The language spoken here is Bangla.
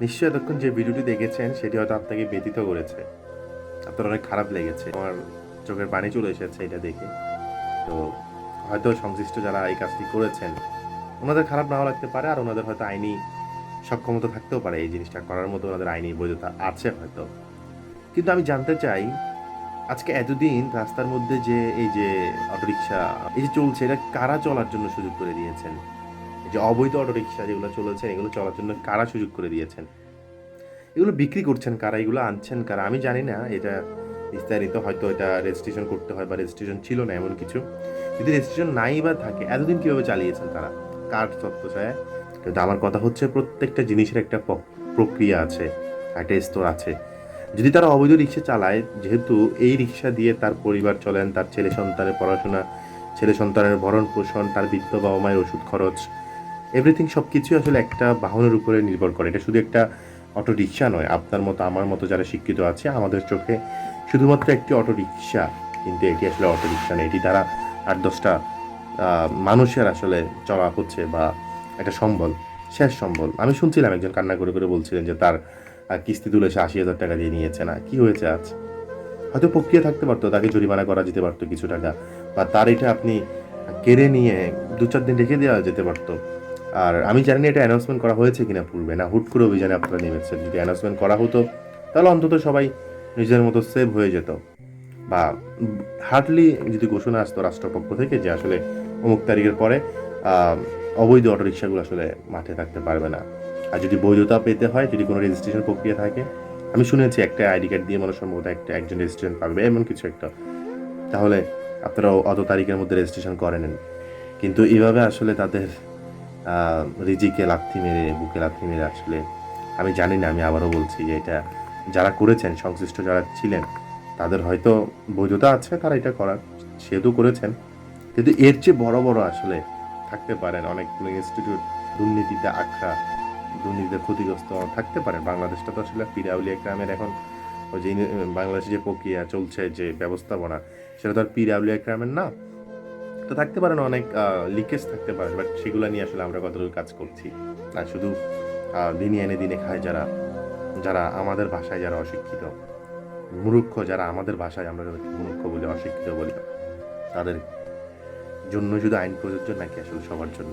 নিশ্চয়ই এতক্ষণ যে ভিডিওটি দেখেছেন সেটি হয়তো আপনাকে ব্যথিত করেছে, আপনার অনেক খারাপ লেগেছে, আমার চোখের পানি চলে এসেছে এটা দেখে। তো হয়তো সংশ্লিষ্ট যারা এই কাজটি করেছেন ওনাদের খারাপ নাও লাগতে পারে, আর ওনাদের হয়তো আইনি সক্ষমতা থাকতেও পারে এই জিনিসটা করার মতো, ওনাদের আইনি বৈধতা আছে হয়তো। কিন্তু আমি জানতে চাই, আজকে এতদিন রাস্তার মধ্যে যে এই যে অটোরিকশা এই যে চলছে, এটা কারা চলার জন্য সুযোগ করে দিয়েছেন? এই যে অবৈধ অটোরিকশা যেগুলো চলেছে এগুলো চলার জন্য কারা সুযোগ করে দিয়েছেন? এগুলো বিক্রি করছেন কারা, এগুলো আনছেন কারা? আমি জানি না এটা বিস্তারিত, হয়তো এটা রেজিস্ট্রেশন করতে হয় বা রেজিস্ট্রেশন ছিল না এমন কিছু। যদি রেজিস্ট্রেশন নাই বা থাকে, এতদিন কিভাবে চালিয়েছেন তারা? কার তত্ত্ব চায়? কিন্তু আমার কথা হচ্ছে, প্রত্যেকটা জিনিসের একটা প্রক্রিয়া আছে, একটা স্তর আছে। যদি তারা অবৈধ রিক্সা চালায়, যেহেতু এই রিক্সা দিয়ে তার পরিবার চলেন, তার ছেলে সন্তানের পড়াশোনা, ছেলে সন্তানের ভরণ পোষণ, তার বৃদ্ধ বাবা মায়ের ওষুধ খরচ, এভরিথিং সব কিছুই আসলে একটা বাহনের উপরে নির্ভর করে। এটা শুধু একটা অটো রিক্সা নয়, আপনার মতো আমার মতো যারা শিক্ষিত আছে আমাদের চোখে শুধুমাত্র একটি অটো রিক্সা, কিন্তু এটি আসলে অটো রিক্সা নেই, এটি দ্বারা 8-10টা মানুষের আসলে চলা হচ্ছে, বা একটা সম্বল, শেষ সম্বল। আমি শুনছিলাম একজন কান্না করে করে বলছিলেন যে তার কিস্তি তুলে সে 80,000 টাকা দিয়ে নিয়েছে। না, কি হয়েছে আজ? হয়তো প্রক্রিয়া থাকতে পারতো, তাকে জরিমানা করা যেতে পারতো কিছু টাকা, বা তার এটা আপনি কেড়ে নিয়ে 2-4 দিন রেখে দেওয়া যেতে পারতো। আর আমি জানি না এটা অ্যানাউন্সমেন্ট করা হয়েছে কিনা পূর্বে, না হুট করে অভিযানে আপনারা নেমেছেন। যদি অ্যানাউন্সমেন্ট করা হতো তাহলে অন্তত সবাই নিজের মতো সেভ হয়ে যেত, বা হার্ডলি যদি ঘোষণা আসতো রাষ্ট্রপক্ষ থেকে যে আসলে অমুক তারিখের পরে অবৈধ অটোরিকশাগুলো আসলে মাঠে থাকতে পারবে না। আর যদি বৈধতা পেতে হয়, যদি কোনো রেজিস্ট্রেশন প্রক্রিয়া থাকে, আমি শুনেছি একটা আইডি কার্ড দিয়ে মানুষ সম্ভবত একজন রেজিস্ট্রেশন পাবে, এমন কিছু একটা, তাহলে আপনারা অত তারিখের মধ্যে রেজিস্ট্রেশন করে নেন। কিন্তু এভাবে আসলে তাদের রিজিকে লাথি মেরে, বুকে লাথি মেরে আসলে আমি জানি না, আমি আবারও বলছি যে এটা যারা করেছেন, সংশ্লিষ্ট যারা ছিলেন, তাদের হয়তো বৈধতা আছে তারা এটা করার, সেহেতু করেছেন। কিন্তু এর চেয়ে বড় বড় আসলে থাকতে পারেন অনেকগুলো ইনস্টিটিউট, দুর্নীতিতে আখড়া, দুর্নীতিতে ক্ষতিগ্রস্ত থাকতে পারেন। বাংলাদেশটা তো আসলে পিরাউলিয়া গ্রামের এখন ওই যে বাংলাদেশে যে প্রক্রিয়া চলছে, যে ব্যবস্থাপনা, সেটা তো আর পিরাউলিয়া গ্রামের না। তো থাকতে পারেন অনেক লিকেজ থাকতে পারে, বাট সেগুলো নিয়ে আসলে আমরা কতটুকু কাজ করছি। আর শুধু দিনে এনে দিনে খায় যারা, যারা আমাদের ভাষায় যারা অশিক্ষিত, মূর্খ, যারা আমাদের ভাষায় আমরা যাদেরকে মূর্খ বলি, অশিক্ষিত বলি, তাদের জন্য শুধু আইন প্রযোজ্য নাকি আসলে সবার জন্য?